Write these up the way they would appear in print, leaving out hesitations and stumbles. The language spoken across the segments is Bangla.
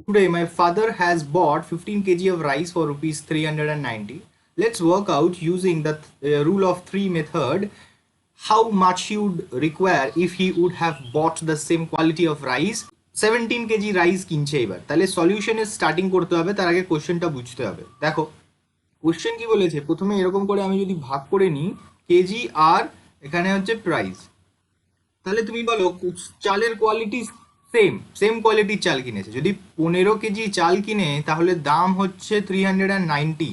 Today my father has bought 15 kg of rice for rupees 390. Let's work out using the rule of 3 method how much he would require if he would have bought the same quality of rice. 17 kg rice কিনছে এবার, তাহলে সলিউশনের স্টার্টিং করতে হবে, তার আগে কোশ্চেনটা বুঝতে হবে। দেখো কোশ্চেন কি বলেছে, প্রথমে এরকম করে আমি যদি ভাগ করে নিই কেজি আর এখানে হচ্ছে প্রাইস, তাহলে তুমি বলো চালের কোয়ালিটি সেম কোয়ালিটির চাল কিনেছে। যদি 15 কেজি চাল কিনে তাহলে দাম হচ্ছে 390।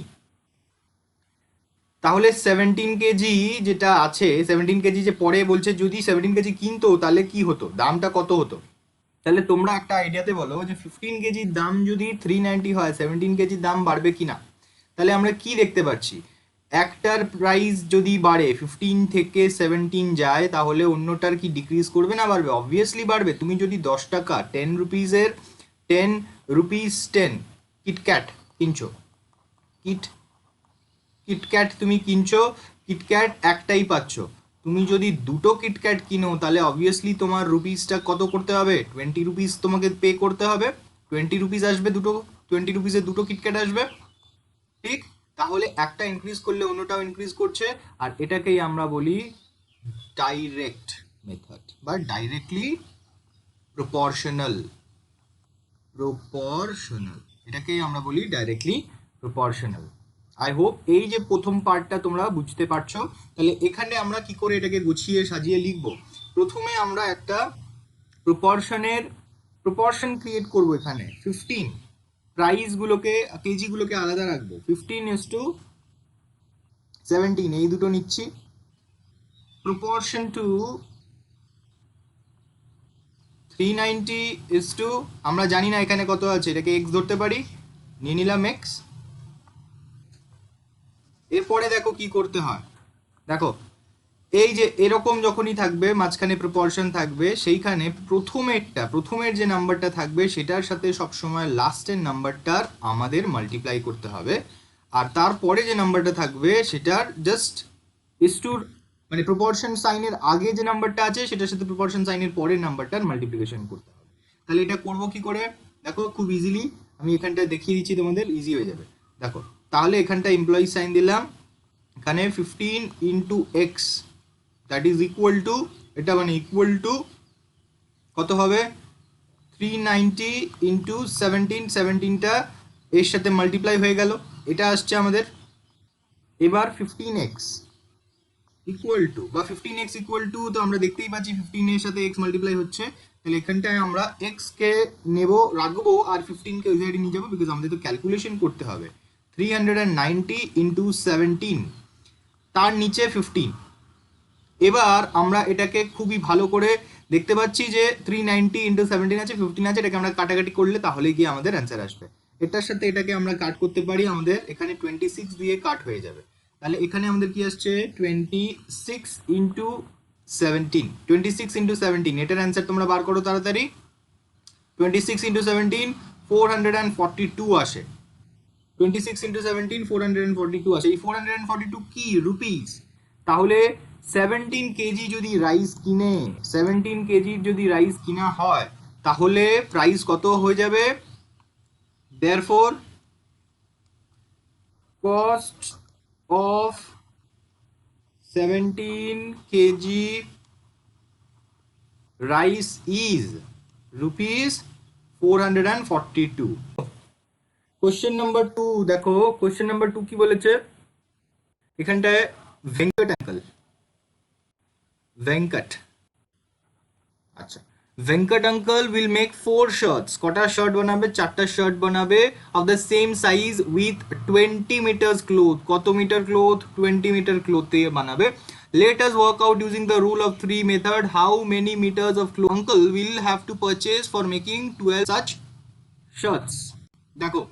তাহলে 17 কেজি যেটা আছে, 17 কেজি যে পরে বলছে যদি 17 কেজি কিনতো তাহলে কি হতো, দামটা কত হতো। তাহলে তোমরা একটা আইডিয়াতে বলো যে 15 কেজির দাম যদি 390 হয়, 17 কেজির দাম বাড়বে কিনা। তাহলে আমরা কি দেখতে পাচ্ছি, একটার প্রাইস যদি বাড়ে 15 থেকে 17 যায় তাহলে অন্যটার কি ডিক্রিজ করবে না বাড়বে? অবভিয়াসলি বাড়বে। তুমি যদি 10 টাকা 10 রুপিজের 10 রুপিস 10 কিটক্যাট কিনছো, কিটক্যাট তুমি কিনছো, কিটক্যাট একটাই পাচ্ছ। তুমি যদি দুটো কিটক্যাট কিনো তাহলে অবভিয়াসলি তোমার রুপিসটা কত করতে হবে, 20 রুপিস তোমাকে পে করতে হবে। 20 রুপিস আসবে দুটো, 20 রুপিসের দুটো কিটক্যাট আসবে, ঠিক? তাহলে একটা ইনক্রিজ করলে অন্যটাও ইনক্রিজ করছে, আর এটাকেই আমরা বলি ডাইরেক্ট মেথড বা ডাইরেক্টলি প্রপোর্শনাল। এটাকেই আমরা বলি ডাইরেক্টলি প্রপোর্শনাল। আই হোপ এই যে প্রথম পার্টটা তোমরা বুঝতে পারছো। তাহলে এখানে আমরা কি করে এটাকে গুছিয়ে সাজিয়ে লিখবো, প্রথমে আমরা একটা প্রপোর্শন ক্রিয়েট করব। এখানে 15 প্রাইসগুলোকে কেজিগুলোকে আলাদা রাখবো, 15:17 এই দুটো নিচ্ছি। প্রপোর্শন টু 390 আমরা জানি না এখানে কত আছে, এটাকে এক্স ধরতে পারি, নিয়ে নিলাম এক্স। এরপরে দেখো কি করতে হয়, দেখো এই যে এরকম যখনই থাকবে মাঝখানে প্রপোর্শন থাকবে, সেইখানে প্রথমের যে নাম্বারটা থাকবে সেটার সাথে সবসময় লাস্টের নাম্বারটার আমাদের মাল্টিপ্লাই করতে হবে, আর তারপরে যে নাম্বারটা থাকবে সেটার জাস্ট ইস্টুর মানে প্রপোর্শন সাইনের আগে যে নাম্বারটা আছে সেটার সাথে প্রপোর্শন সাইনের পরের নাম্বারটার মাল্টিপ্লিকেশন করতে হবে। তাহলে এটা করবো কি করে, দেখো খুব ইজিলি আমি এখানটা দেখিয়ে দিচ্ছি, তোমাদের ইজি হয়ে যাবে। দেখো তাহলে এখানটা এমপ্লয়ি সাইন দিলাম, এখানে 15 into x that is equal two, এটা মানে ইকুয়াল টু কত হবে, 390 ইন্টু 17, 17টা এর সাথে মাল্টিপ্লাই হয়ে গেল, এটা আসছে আমাদের। এবার 15x ইকুয়াল টু বা 15x ইকুয়াল টু, তো আমরা দেখতেই পাচ্ছি 15 এর সাথে x মাল্টিপ্লাই হচ্ছে, তাহলে এখানটায় আমরা x কে নেব, রাখবো, আর 15 কে ওই সাইডে নিয়ে যাবো, বিকজ আমাদের তো ক্যালকুলেশন করতে হবে। 390 ইন্টু 17, তার নিচে 15। এবার আমরা এটাকে খুবই ভালো করে দেখতে পাচ্ছি যে 390 ইন্টু 17 আছে, 15 আছে, এটাকে আমরা কাটাকাটি করলে তাহলে গিয়ে আমাদের অ্যান্সার আসবে। এটার সাথে এটাকে আমরা কাট করতে পারি, আমাদের এখানে 26 দিয়ে কাট হয়ে যাবে। তাহলে এখানে আমাদের কি আসছে 26 ইন্টু 17, 26 ইন্টু 17, এটার অ্যান্সার তোমরা বার করো তাড়াতাড়ি। 26 ইন্টু 17 442 আসে, 26 ইন্টু 17 442 আসে। এই 442 কি, রুপিস। তাহলে 17 কেজি যদি রাইস কিনে, 17 কেজির যদি রাইস কিনা হয় তাহলে প্রাইস কত হয়ে যাবে, therefore cost of 17 KG rice is rupees 442। Question number 2 দেখো, কোশ্চেন নাম্বার 2 কি বলেছে, এখানটায় ভেঙ্কট, আচ্ছা Venkat uncle will make 4 shirts, কটা শার্ট বানাবে, 4টা শার্ট বানাবে, of the same size with 20 metres cloth, কত মিটার ক্লোথ, 20 মিটার ক্লোথ দিয়ে বানাবে। Let us work out using the rule of 3 method how many meters of cloth uncle will have to purchase for making 12 such shirts। দেখো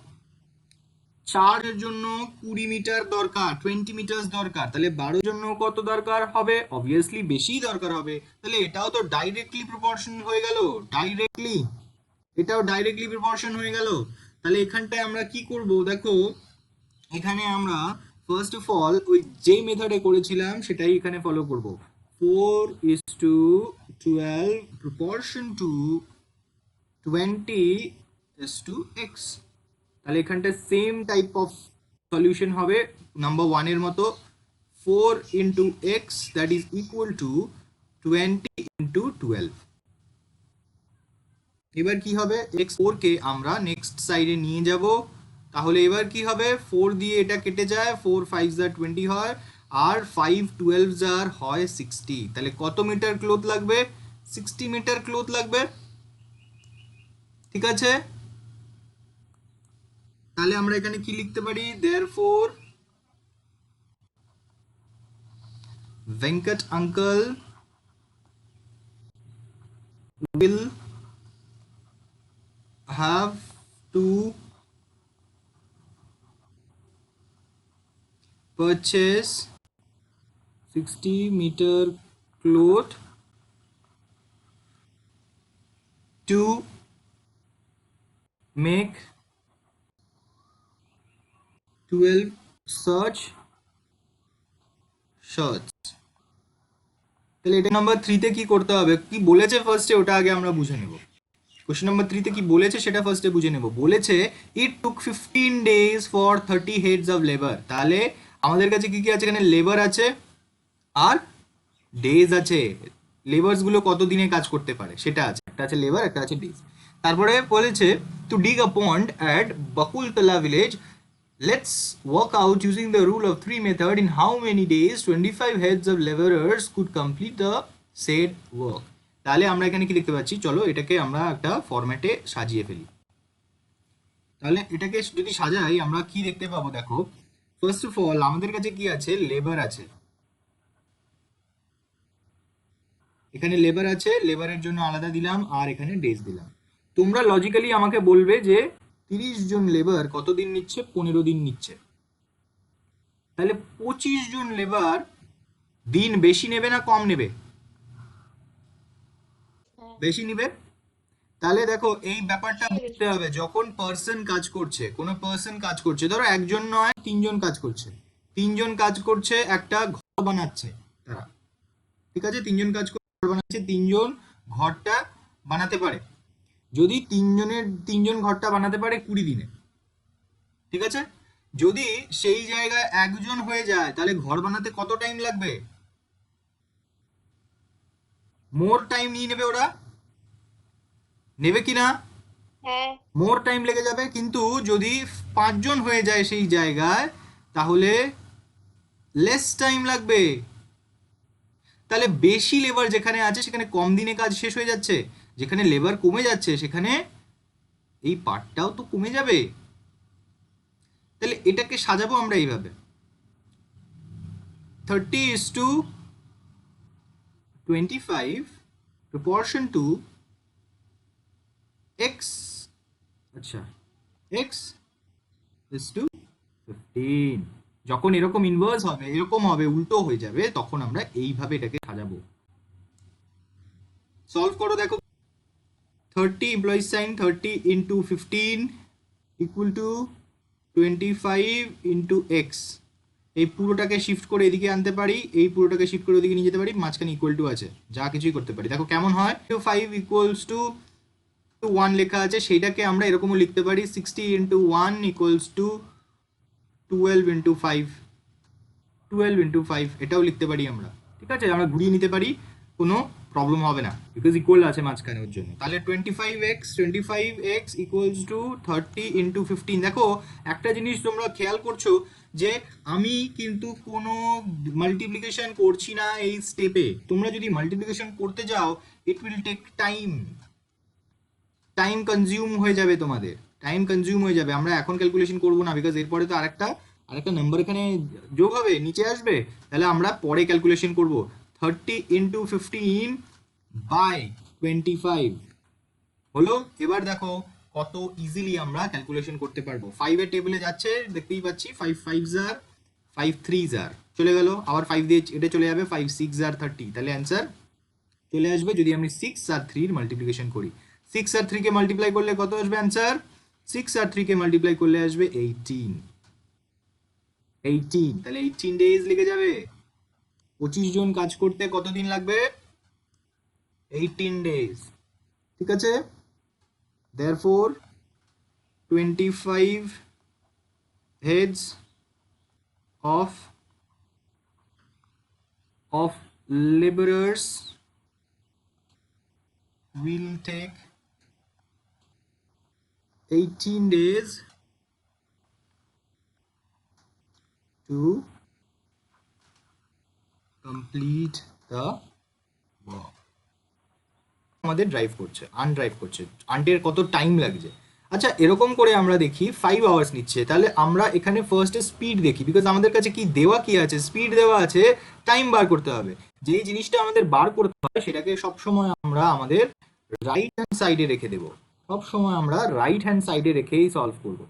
4 এর জন্য 20 মিটার দরকার, 20 মিটার দরকার, তাহলে 12 এর জন্য কত দরকার হবে, অবভিয়াসলি বেশি দরকার হবে। তাহলে এটাও তো ডাইরেক্টলি প্রপোর্শন হয়ে গেল, এটাও ডাইরেক্টলি প্রপোর্শন হয়ে গেল। তাহলে এখানটায় আমরা কি করব, দেখো এখানে আমরা ফার্স্ট অফ অল ওই যে মেথডে করেছিলাম সেটাই এখানে ফলো করব, 4:3 12 proportion to 20 is to x. তাহলে এখানটা সেম টাইপ অফ সলিউশন হবে নাম্বার 1 এর মতো, 4 into x that is equal to 20 into 12. এবার কি হবে, x4 কে আমরা নেক্সট সাইডে নিয়ে যাব, তাহলে এবার কি হবে, 4 দিয়ে এটা কেটে যায়, 4 5 আর 20 হয়, আর 5 12 আর হয় 60। তাহলে কত মিটার ক্লথ লাগবে, 60 মিটার ক্লথ লাগবে। ঠিক আছে, তাহলে আমরা এখানে কি লিখতে পারি, therefore Venkat uncle will have to purchase 60 meter cloth to make 12 such shirts. তাহলে এটা নাম্বার 3 তে কি করতে হবে, কি বলেছে ফার্স্টে ওটা আগে আমরা বুঝে নেব। কোশ্চেন নাম্বার 3 তে কি বলেছে সেটা ফার্স্টে বুঝে নেব। বলেছে ইট টুক 15 days for 30 heads of labour. তাহলে আমাদের কাছে কি কি আছে, এখানে লেবার আছে আর ডেজ আছে। লেবার্স গুলো কত দিনে কাজ করতে পারে সেটা আছে, একটা আছে লেবার, একটা আছে ডেজ। তারপরে বলেছে two ডিগ a pond at Bakultala village, let's work out using the rule of 3 method in how many days 25 heads of laborers could complete the said work. তাহলে আমরা এখানে কি দেখতে পাচ্ছি, চলো এটাকে আমরা একটা ফরম্যাটে সাজিয়ে ফেলি। তাহলে এটাকে যদি সাজাই আমরা কি দেখতে পাবো, দেখো ফার্স্ট অফ অল আমাদের কাছে কি আছে, লেবার আছে, এখানে লেবার আছে, লেবারের জন্য আলাদা দিলাম, আর এখানে ডেজ দিলাম। তোমরা লজিক্যালি আমাকে বলবে যে 30 জন লেবার কতদিন নিচ্ছে, 15 দিন নিচ্ছে। তাহলে 25 জন লেবার দিন বেশি নেবে না কম নেবে, বেশি নিবে। তাহলে দেখো এই ব্যাপারটা বুঝতে হবে, যখন পার্সন কাজ করছে, কোনো পার্সন কাজ করছে, ধরো একজন নয় 3 জন কাজ করছে, 3 জন কাজ করছে, একটা ঘর বানাচ্ছে তারা, ঠিক আছে, 3 জন কাজ করে ঘর বানাচ্ছে, 3 জন ঘরটা বানাতে পারে। যদি 3 জন ঘরটা বানাতে পারে 20 দিনে, ঠিক আছে। যদি সেই জায়গায় একজন হয়ে যায় তাহলে ঘর বানাতে কত টাইম লাগবে, মোর টাইম নিয়ে নেবে, ওরা নেবে কিনা, মোর টাইম লেগে যাবে। কিন্তু যদি 5 জন হয়ে যায় সেই জায়গায় তাহলে লেস টাইম লাগবে। তাহলে বেশি লেবার যেখানে আছে সেখানে কম দিনে কাজ শেষ হয়ে যাচ্ছে, যেখানে লেবার কমে যাচ্ছে সেখানে এই পার্টটাও তো কমে যাবে। তাহলে এটাকে সাজাবো আমরা এইভাবে, 30:25 proportion to x, আচ্ছা x is to 15। যখন এরকম ইনভার্স হবে, এরকম হবে, উল্টো হয়ে যাবে, তখন আমরা এইভাবে এটাকে সাজাবো। সলভ করো, দেখো 30 employees sign 30 into 15 equal to 25 into x। এই পুরোটাকে শিফট করে এদিকে আনতে পারি, এই পুরোটাকে শিফট করে ওদিকে নিয়ে যেতে পারি, মাঝখানে ইকুয়াল টু আছে, যা কিছুই করতে পারি। দেখো কেমন হয়, 5 equals to 1 লেখা আছে, সেইটাকে আমরা এরকমও লিখতে পারি, 60 into 1 equals to 12 into 5, 12 into 5 এটাও লিখতে পারি আমরা, ঠিক আছে, আমরা ঘুরিয়ে নিতে পারি, কোনো প্রবলেম হবে না, বিকজ ইকুয়াল আছে মাঝখানে ওর জন্য। তাহলে 25x equals to 30 into 15। দেখো একটা জিনিস তোমরা খেয়াল করছো যে আমি কিন্তু কোনো মাল্টিপ্লিকেশন করছি না এই স্টেপে। তোমরা যদি মাল্টিপ্লিকেশন করতে যাও it will take time consume হয়ে যাবে, তোমাদের টাইম কনজিউম হয়ে যাবে। আমরা এখন ক্যালকুলেশন করবো না, বিকজ এরপরে তো আরেকটা নাম্বার এখানে যোগ হবে, নিচে আসবে, তাহলে আমরা পরে ক্যালকুলেশন করব। 30 into 15 by 25 হলো। এবার দেখো কত ইজিলি আমরা ক্যালকুলেশন করতে পারবো। 5 এর টেবিলে যাচ্ছে, দেখতেই পাচ্ছি, 5 5s are 5 3s are চলে গেল, আবার 5 দিয়ে এটা চলে যাবে, 5 6 are 30। তাহলে অ্যান্সার চলে আসবে যদি আমি 6 আর 3 এর মাল্টিপ্লিকেশন করি। 6 আর 3 কে মাল্টিপ্লাই করলে কত আসবে অ্যান্সার, 6 আর 3 কে মাল্টিপ্লাই করলে আসবে 18। তাহলে 18 ডেজ লেগে যাবে। 25 জন কাজ করতে কতদিন লাগবে, 18 days, ঠিক আছে। therefore 25 heads of laborers will take 18 days to complete the work. আমাদের ড্রাইভ করছে, আনড্রাইভ করছে, আন্টির কত টাইম লাগছে। আচ্ছা এরকম করে আমরা দেখি 5 আওয়ার্স নিচ্ছে, তাহলে আমরা এখানে ফার্স্টে স্পিড দেখি, বিকজ আমাদের কাছে কি দেওয়া কি আছে, স্পিড দেওয়া আছে, টাইম বার করতে হবে। যেই জিনিসটা আমাদের বার করতে হয় সেটাকে সবসময় আমরা আমাদের রাইট হ্যান্ড সাইডে রেখে দেবো, সবসময় আমরা রাইট হ্যান্ড সাইডে রেখেই সলভ করবো।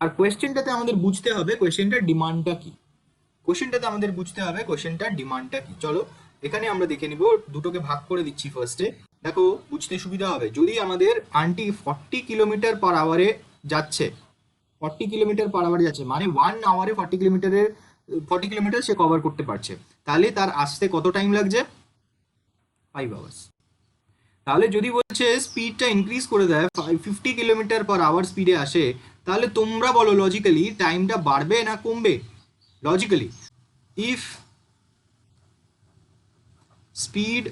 আর কোয়েশ্চেনটাতে আমাদের বুঝতে হবে কোয়েশ্চেনটার ডিমান্ডটা কি, কোয়েশ্চেনটাতে আমাদের বুঝতে হবে কোয়েশ্চেনটার ডিমান্ডটা কি। চলো এখানে আমরা দেখে নিব, দুটোকে ভাগ করে দিচ্ছি ফার্স্টে। দেখো বুঝতে সুবিধা হবে, যদি আমাদের আন্টি 40 কিলোমিটার পার আওয়ারে যাচ্ছে, 40 কিলোমিটার পার আওয়ারে যাচ্ছে, মানে 1 আওয়ারে 40 কিলোমিটার সে কভার করতে পারছে, তাহলে তার আসতে কত টাইম লাগছে? 5 আওয়ার্স। তাহলে যদি বলছে স্পিডটা ইনক্রিজ করে দেয়, 50 কিলোমিটার পার আওয়ার স্পিডে আসে, তাহলে তোমরা বলো লজিক্যালি টাইমটা বাড়বে না কমবে? Logically if speed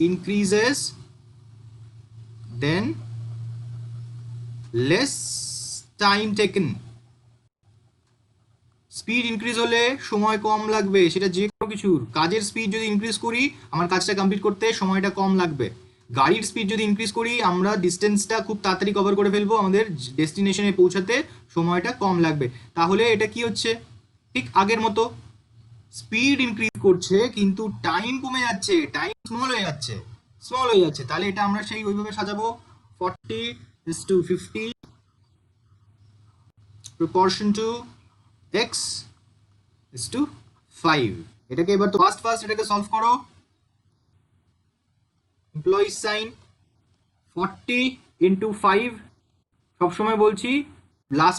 increases then less time taken, speed increase হলে সময় কম লাগবে, সেটা যে কোনো কিছুর কাজের স্পিড যদি ইনক্রিজ করি আমার কাজটা কমপ্লিট করতে সময়টা কম লাগবে, গাড়ির স্পিড যদি ইনক্রিজ করি আমরা ডিস্টেন্সটা খুব তাড়াতাড়ি কভার করে ফেলবো, আমাদের ডেস্টিনেশনে পৌঁছাতে সময়টা কম লাগবে। তাহলে এটা কি হচ্ছে? ঠিক আগের মতো, স্পিড ইনক্রিজ করছে কিন্তু টাইম কমে যাচ্ছে, টাইম স্মল হয়ে যাচ্ছে, স্মল হয়ে যাচ্ছে। তাহলে এটা আমরা সেই ওইভাবে সাজাবো 40:50 proportion to x is to 5। এটাকে এবার তো ফার্স্ট এটাকে সলভ করো। এমপ্লয়ি সাইন 40 into 5, সবসময় বলছি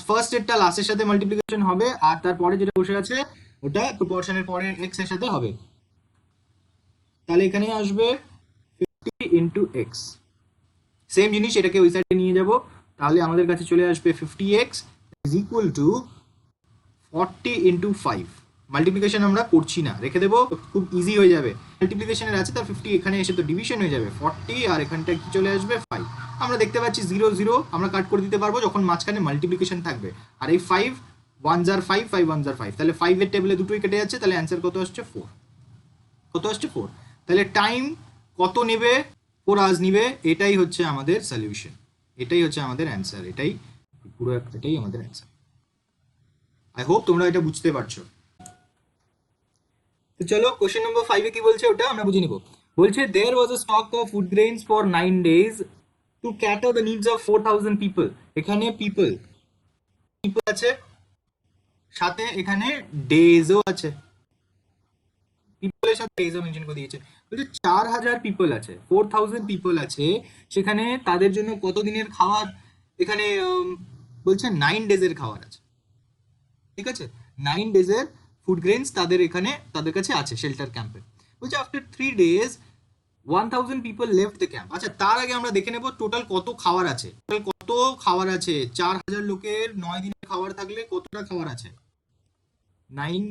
ফার্স্ট এরটা লাস্টের সাথে মাল্টিপ্লিকেশন হবে, আর তারপরে যেটা বসে আছে ওটা প্রপোর্শনের পরে x এর সাথে হবে। তাহলে এখানে আসবে 50 into x, সেম জিনিস এটাকে ওই সাইডে নিয়ে যাব, তাহলে আমাদের কাছে চলে আসবে 50x is equal to 40 into 5। Multiplication আমরা করছি না, রেখে দেবো, খুব ইজি হয়ে যাবে। মাল্টিপ্লিকেশনের আছে তার 50 এখানে এসে তো ডিভিশন হয়ে যাবে, 40 আর এখানটা কি চলে আসবে 5। আমরা দেখতে পাচ্ছি 0 0 আমরা কাট করে দিতে পারবো যখন মাঝখানে মাল্টিপ্লিকেশন থাকবে, আর এই 5 1 jar 5 5 1 jar 5, তাহলে 5 এর টেবিলে দুটোই কেটে যাচ্ছে, তাহলে অ্যান্সার কত আসছে 4। কত আসছে 4। তাহলে টাইম কত নেবে? 4 আওয়ার্স নেবে। এটাই হচ্ছে আমাদের সলিউশন, এটাই হচ্ছে আমাদের অ্যান্সার, এটাই পুরো এটাই আমাদের অ্যান্সার। আই হোপ তোমরা এটা বুঝতে পারছো। তো চলো কোশ্চেন নম্বর 5 এ কি বলছে ওটা আমরা বুঝে নিব। বলছে there was a stock of food grains for 9 days to cater the needs of 4000 people. এখানে পিপল আছে, সাথে এখানে ডেজও আছে, পিপলের সাথে ডেজও মেনশন করে দিয়েছে। বলছে 4000 পিপল আছে, 4000 পিপল আছে, সেখানে তাদের জন্য কত দিনের খাবার? এখানে বলছে 9 ডেজের খাবার আছে, ঠিক আছে, 9 ডেজের ফুড গ্রেনস তাদের এখানে তাদের কাছে আছে শেল্টার ক্যাম্পে। বলছে after 3 days 1000 people left the camp. আচ্ছা তার আগে আমরা দেখে নেব টোটাল কত খাবার আছে, টোটাল কত খাবার আছে। 4000 লোকের 9 দিনের খাবার থাকলে কতটা খাবার আছে? 9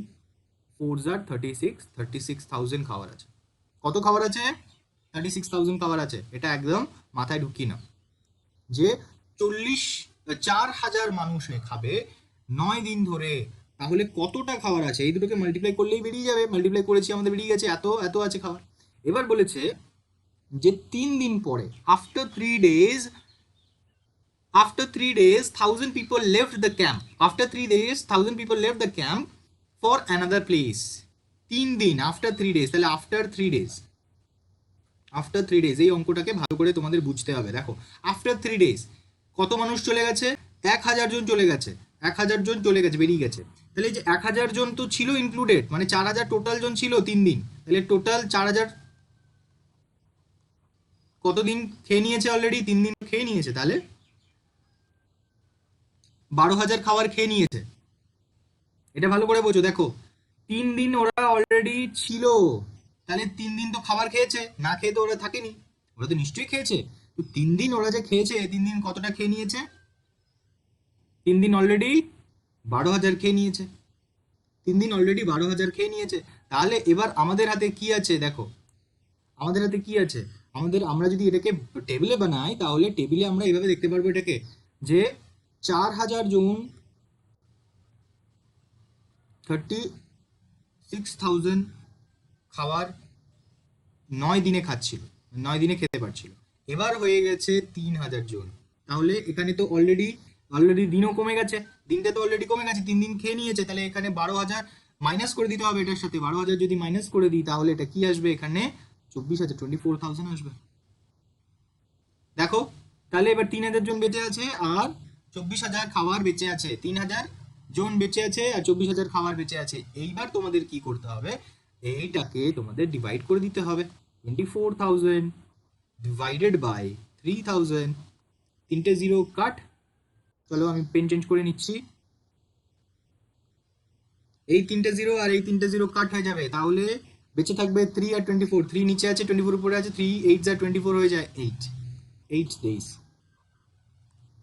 4 jar 36,000 খাবার আছে। কত খাবার আছে? 36,000 খাবার আছে। এটা একদম মাথায় ঢুকিয়ে নাও যে 4000 মানুষ খাবে 9 দিন ধরে, তাহলে কতটা খাবার আছে? এই দুটোকে মাল্টিপ্লাই করলেই বেরিয়ে যাবে, মাল্টিপ্লাই করেছি আমাদের বেরিয়ে গেছে এত এত আছে খাবার। এবার বলেছে যে 3 দিন পরে after 3 days 1000 people left the camp, after 3 days 1000 people left the camp for another place। 3 দিন আফটার 3 days, তাহলে আফটার 3 days এই অঙ্কটাকে ভালো করে তোমাদের বুঝতে হবে। দেখো আফটার 3 days কত মানুষ চলে গেছে? 1000 জন চলে গেছে, 1000 জন চলে গেছে, বেরিয়ে গেছে। তাহলে যে 1000 জন তো ছিল ইনক্লুডেড, মানে 4000 টোটাল জন ছিল 3 দিন, তাহলে টোটাল 4000 কতদিন খেয়ে নিয়েছে? অলরেডি 3 দিন খেয়ে নিয়েছে, তাহলে 12000 খাবার খেয়ে নিয়েছে। এটা ভালো করে বোঝো, দেখো 3 দিন ওরা অলরেডি ছিল, তাহলে 3 দিন তো খাবার খেয়েছে, না খেয়ে তো ওরা থাকেনি, ওরা তো নিশ্চয়ই খেয়েছে। তো 3 দিন ওরা যে খেয়েছে, 3 দিন কতটা খেয়ে নিয়েছে? 3 দিন অলরেডি 12,000 খেয়ে নিয়েছে। 3 দিন অলরেডি 12,000 খেয়ে নিয়েছে। তাহলে এবার আমাদের হাতে কি আছে দেখো, আমাদের হাতে কি আছে, আমরা যদি এটাকে টেবিলে বানাই, তাহলে টেবিলে আমরা এইভাবে দেখতে পারবো এটাকে, যে 4,000 জন 36,000 খাবার 9 দিনে খাচ্ছিল, 9 দিনে খেতে পারছিল। এবার হয়ে গেছে 3,000 জন। তাহলে এখানে তো অলরেডি দিনও কমে গেছে, দিনটা তো অলরেডি কমে গেছে, 3 দিন খেয়ে নিয়েছে। তাহলে এখানে 12,000 মাইনাস করে দিতে হবে, এটার সাথে 12,000 যদি মাইনাস করে দিই, তাহলে এটা কি আসবে? এখানে 24,000, 24,000 আসবে। দেখো, তাহলে এবার 3,000 জন বেঁচে আছে আর 24,000 খাবার বেঁচে আছে। 3,000 জন বেঁচে আছে আর 24,000 খাবার বেঁচে আছে। এইবার তোমাদের কি করতে হবে, এইটাকে তোমাদের ডিভাইড করে দিতে হবে। 24,000 ডিভাইডেড বাই 3,000, 3টে জিরো কাট। চলো আমি পেন চেঞ্জ করে নিচ্ছি। এই 3টে জিরো আর এই 3টে জিরো কাট হয়ে যাবে, তাহলে বেঁচে থাকবে 3 আর 24। 3 নিচে আছে, 24 উপরে আছে, 3 8 আর 24 হয়ে যায় 8 ডেজ।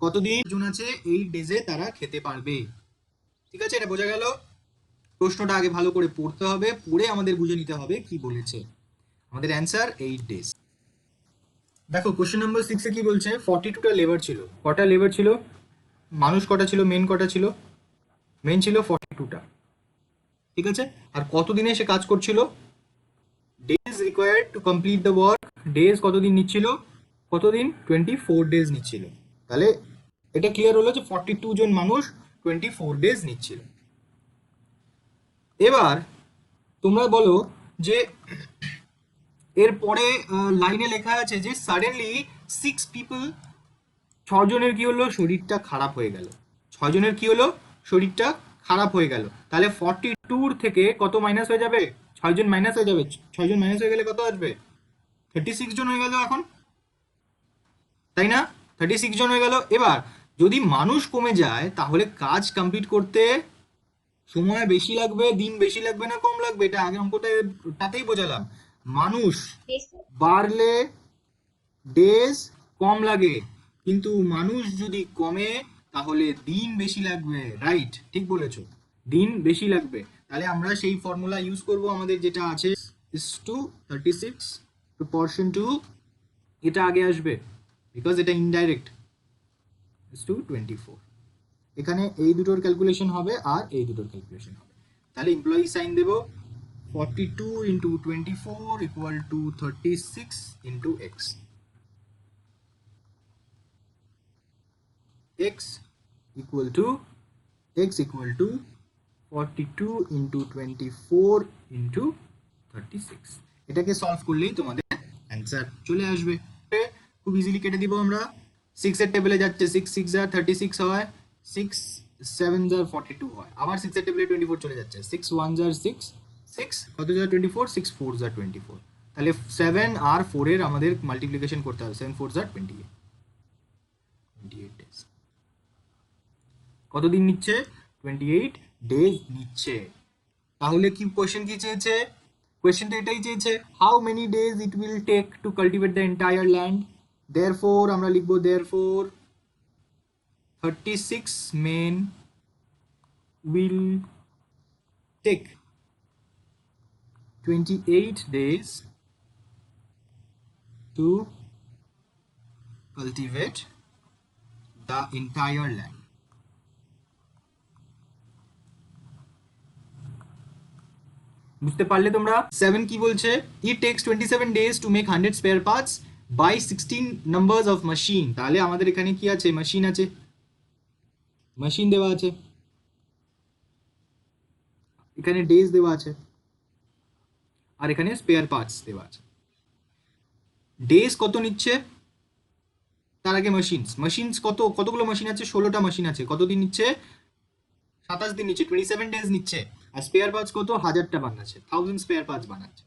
কতদিন জন আছে 8 ডেজে তারা খেতে পারবে। ঠিক আছে, এটা বোঝা গেল। প্রশ্নটা আগে ভালো করে পড়তে হবে, পড়ে আমাদের বুঝে নিতে হবে কি বলেছে। আমাদের অ্যান্সার 8 ডেজ। দেখো কোশ্চেন নাম্বার 6 এ কি বলছে, 42টা লেবার ছিল। কটা লেবার ছিল? মানুষ কটা ছিল? মেন কটা ছিল? মেন ছিল 42টা। ঠিক আছে, আর কতদিনে সে কাজ করছিল? Days required to complete the work, days কতদিন নিচ্ছিল? কতদিন? 24 ডেজ নিচ্ছিল। তাহলে এটা ক্লিয়ার হলো যে 42 জন মানুষ 24 ডেজ নিচ্ছিল। এবার তোমরা বলো যে এরপরে লাইনে লেখা আছে যে সাডেনলি 6 পিপল, 6 জনের কি হলো? শরীরটা খারাপ হয়ে গেল। 6 জনের কি হলো? শরীরটা খারাপ হয়ে গেল। তাহলে 42 থেকে কত মাইনাস হয়ে যাবে? 6 জন মাইনাস হয়ে যাবে। 6 জন মাইনাস হয়ে গেলে কত আসবে? 36 জন হয়ে গেল এখন, তাই না? 36 জন হয়ে গেল। এবার যদি মানুষ কমে যায়, তাহলে কাজ কমপ্লিট করতে সময় বেশি লাগবে, দিন বেশি লাগবে না কম লাগবে? এটা আগে তাতেই বোঝালাম। মানুষ বাড়লে ডেজ কম লাগে, কিন্তু মানুষ যদি কমে তাহলে দিন বেশি লাগবে। রাইট, ঠিক বলেছো, দিন বেশি লাগবে। তাহলে আমরা সেই ফর্মুলা ইউজ করব, আমাদের যেটা আছে is to 36 proportion to, এটা আগে আসবে বিকজ এটা ইনডাইরেক্ট, is to 24। এখানে এই দুটোর ক্যালকুলেশন হবে আর এই দুটোর ক্যালকুলেশন হবে। তাহলে employee sign Dev, 42 into 24 equal to 36 into x। x equal to 42 into 24 into 36। এটাকে সলভ করলেই তোমাদের অ্যান্সার চলে আসবে। খুব ইজিলি কেটে দিব আমরা। 6 এর টেবিলে যাচ্ছে, 6 6 আর 36 হয়, 6 7 আর 42 হয়। আবার 6 এর টেবিলে 24 চলে যাচ্ছে, 6 1 আর 6, 6 কত যায় 24, 6 4 আর 24। তাহলে 7 আর 4 এর আমাদের মাল্টিপ্লিকেশন করতে হবে, 7 4 আর 28 ডেজ। কতদিন নিচ্ছে? 28 ডেজ নিচ্ছে। তাহলে কি কোশ্চেন কি চেয়েছে? কোশ্চেনটা এটাই চেয়েছে, how many days it will take to cultivate the entire land. Therefore আমরা লিখবো therefore 36 men will take 28 days to cultivate the entire land। বুঝতে পারলে তোমরা? 7 কি বলছে, it takes 27 days to make 100 spare parts by 16 numbers of machine। তাহলে আমাদের এখানে কি আছে? মেশিন আছে, মেশিন দেওয়া আছে, এখানে ডেজ দেওয়া আছে, আর এখানে স্পেয়ার পার্টস দেওয়া আছে। ডেজ কত নিচ্ছে? তার আগে মেশিনস কতগুলো মেশিন আছে? 16টা মেশিন আছে। কতদিন নিচ্ছে? 27 দিন নিচ্ছে, 27 ডেজ নিচ্ছে। আর স্পেয়ার পার্টস কত? 1000টা বানাচ্ছে, 1000 স্পেয়ার পার্টস বানাচ্ছে।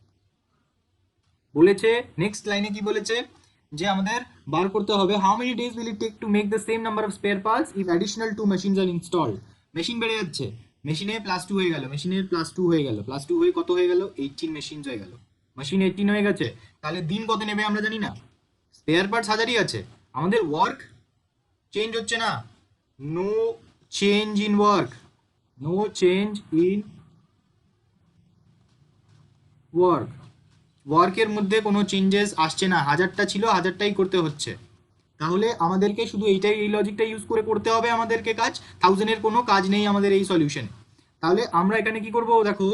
বলেছে নেক্সট লাইনে কি বলেছে, যে আমাদের বার করতে হবে how many days will it take to make the same number of spare parts if additional 2 machines are installed. Machine বেড়ে যাচ্ছে, মেশিনে +2 হয়ে গেল, মেশিনের +2 হয়ে গেল, +2 হয়ে কত হয়ে গেল? 18 মেশিনস হয়ে গেল। মেশিন 18 হয়ে গেছে, তাহলে দিন কত নেবে আমরা জানি না, স্পেয়ার পার্টস হাজারই আছে, আমাদের ওয়ার্ক চেঞ্জ হচ্ছে না, no change in work, no change in work, ওয়ার্কের মধ্যে কোনো চেঞ্জেস আসছে না, হাজারটা ছিল হাজারটাই করতে হচ্ছে। তাহলে আমাদেরকে শুধু এই লজিকটা ইউজ করে করতে হবে আমাদেরকে কাজ, থাউজেন্ডের কোনো কাজ নেই আমাদের এই সলিউশনে। তাহলে আমরা এখানে কি করব দেখো,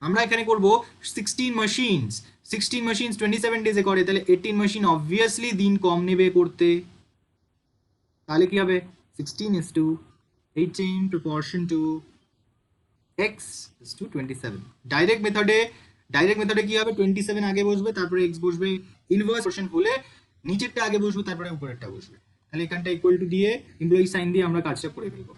আমরা এখানে করব 16 মেশিনস 27 ডেজে করে, তাহলে 18 মেশিন অবভিয়াসলি দিন কম নেবে করতে, তাহলে কি হবে 16:18 proportion to x is to 27। Direct মেথডে কি হবে, 27 আগে বসবে তারপরে x বসবে, ইনভার্স প্রপোর্শন হলে নিচেরটা আগে বসবে তারপরে উপরেরটা বসবে, তাহলে এখানটা ইকুয়াল টু দিয়ে এমপ্লয়ি সাইন দিয়ে আমরা কাজটা করে ফেলবো।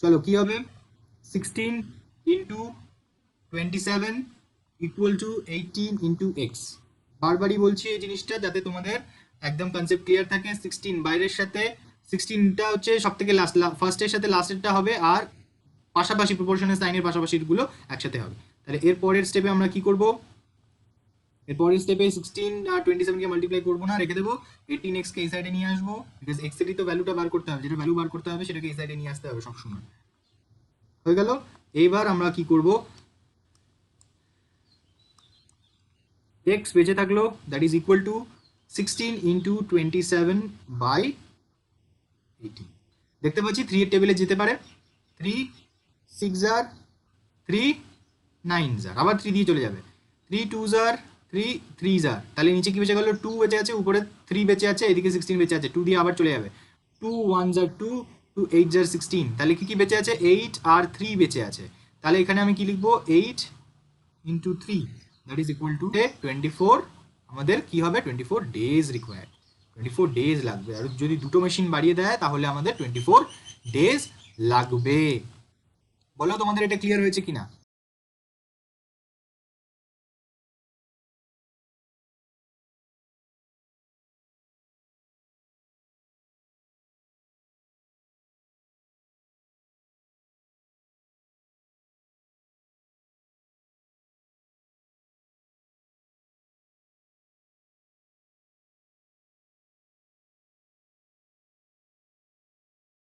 চলো কি হবে, 16 into 27 equal to 18 into x. বারবারই বলছি এই জিনিসটা যাতে তোমাদের একদম কনসেপ্ট ক্লিয়ার থাকে। 16 বাইরের সাথে 16টা হচ্ছে সব থেকে লাস্ট, ফার্স্টের সাথে লাস্টেরটা হবে, আর পাশাপাশি প্রপোর্শনের সাইনের পাশাপাশিগুলো একসাথে হবে। তাহলে এর পরের স্টেপে আমরা কি করব, এর পরের স্টেপে 16 আর 27 কে মাল্টিপ্লাই করবো না, রেখে দেবো, 18x কে এই সাইডে নিয়ে আসবো, বিকজ x এরই তো ভ্যালুটা বার করতে হবে, যেটা ভ্যালু বার করতে হবে সেটাকে এই সাইডে নিয়ে আসতে হবে সবসময়। হয়ে গেল। এইবার আমরা কি করব, x বেঁচে থাকলো, that is equal to 16 into 27 by 18। দেখতে পাচ্ছি 3 এর টেবিলে যেতে পারে, 3 6 আর 3 9 আর আবার 3 দিয়ে চলে যাবে, 3 2 আর 3 3 আর, তাহলে নিচে কি বেঁচে গেল, 2 বেঁচে আছে, উপরে 3 বেঁচে আছে, এদিকে 16 বেঁচে আছে, 2 দিয়ে আবার চলে যাবে, 2 1 আর 2 2 8 আর 16, তাহলে কি কি বেঁচে আছে, 8 আর 3 বেঁচে আছে। তাহলে এখানে আমি কি লিখবো, 8 into 3 that is equal two 24। আমাদের কি হবে, 24 ডেজ রিকোয়ার্ড, 24 ডেজ লাগবে, আর যদি দুটো মেশিন বাড়িয়ে দেয় তাহলে আমাদের 24 ডেজ লাগবে। বলো তোমাদের এটা ক্লিয়ার হয়েছে কিনা।